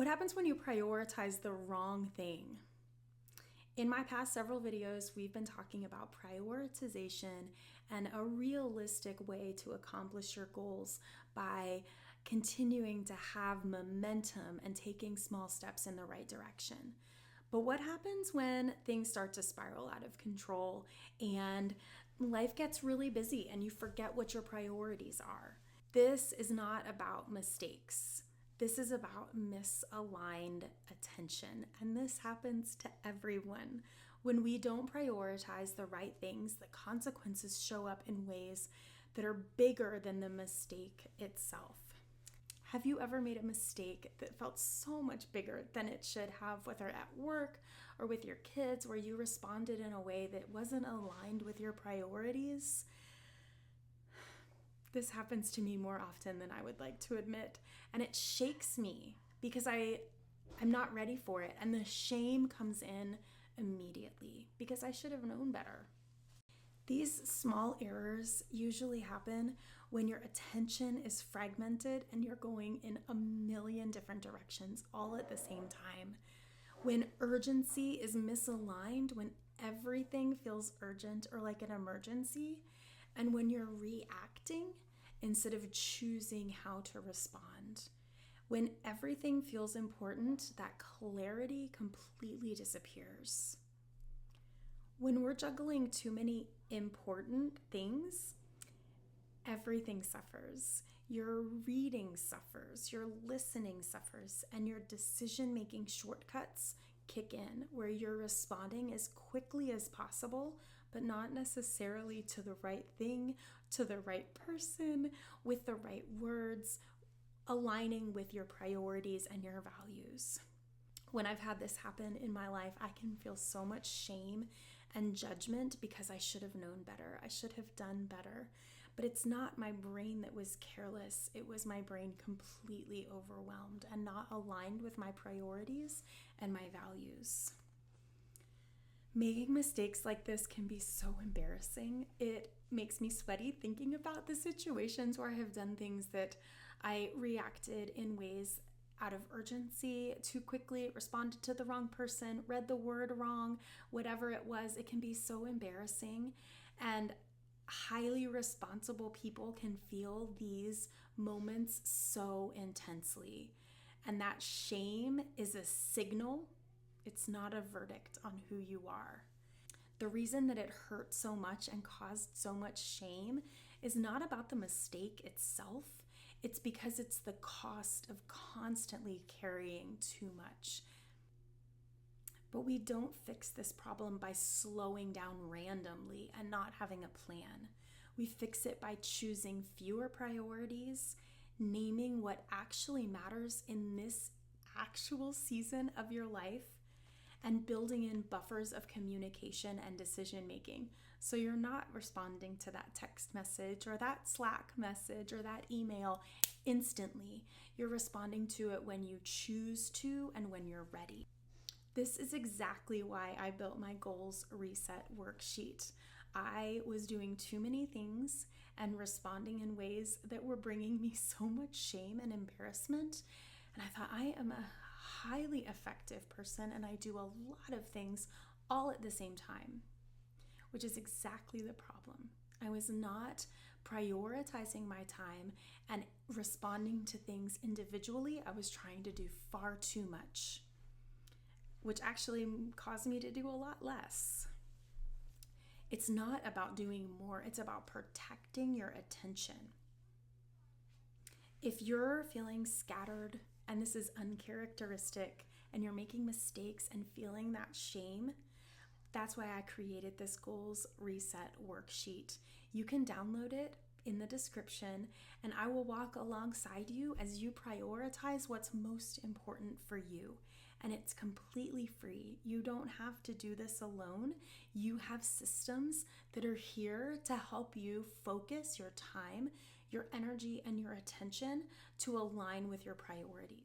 What happens when you prioritize the wrong thing? In my past several videos, we've been talking about prioritization and a realistic way to accomplish your goals by continuing to have momentum and taking small steps in the right direction. But what happens when things start to spiral out of control and life gets really busy and you forget what your priorities are? This is not about mistakes. This is about misaligned attention, and this happens to everyone. When we don't prioritize the right things, the consequences show up in ways that are bigger than the mistake itself. Have you ever made a mistake that felt so much bigger than it should have, whether at work or with your kids, where you responded in a way that wasn't aligned with your priorities? This happens to me more often than I would like to admit, and it shakes me because I'm not ready for it, and the shame comes in immediately because I should have known better. These small errors usually happen when your attention is fragmented and you're going in a million different directions all at the same time. When urgency is misaligned, when everything feels urgent or like an emergency, and when you're reacting instead of choosing how to respond. When everything feels important, that clarity completely disappears. When we're juggling too many important things, everything suffers. Your reading suffers, your listening suffers, and your decision-making shortcuts kick in, where you're responding as quickly as possible, but not necessarily to the right thing, to the right person, with the right words, aligning with your priorities and your values. When I've had this happen in my life, I can feel so much shame and judgment because I should have known better. I should have done better. But it's not my brain that was careless. It was my brain completely overwhelmed and not aligned with my priorities and my values. Making mistakes like this can be so embarrassing. It makes me sweaty thinking about the situations where I have done things that I reacted in ways out of urgency, too quickly, responded to the wrong person, read the word wrong, whatever it was. It can be so embarrassing, and highly responsible people can feel these moments so intensely. And that shame is a signal. It's not a verdict on who you are. The reason that it hurt so much and caused so much shame is not about the mistake itself. It's because it's the cost of constantly carrying too much. But we don't fix this problem by slowing down randomly and not having a plan. We fix it by choosing fewer priorities, naming what actually matters in this actual season of your life, and building in buffers of communication and decision making. So you're not responding to that text message or that Slack message or that email instantly. You're responding to it when you choose to and when you're ready. This is exactly why I built my goals reset worksheet. I was doing too many things and responding in ways that were bringing me so much shame and embarrassment. And I thought, I am a highly effective person and I do a lot of things all at the same time, which is exactly the problem. I was not prioritizing my time and responding to things individually. I was trying to do far too much, which actually caused me to do a lot less. It's not about doing more, it's about protecting your attention. If you're feeling scattered and this is uncharacteristic and you're making mistakes and feeling that shame, that's why I created this goals reset worksheet. You can download it in the description, and I will walk alongside you as you prioritize what's most important for you. And it's completely free. You don't have to do this alone. You have systems that are here to help you focus your time, your energy, and your attention to align with your priorities.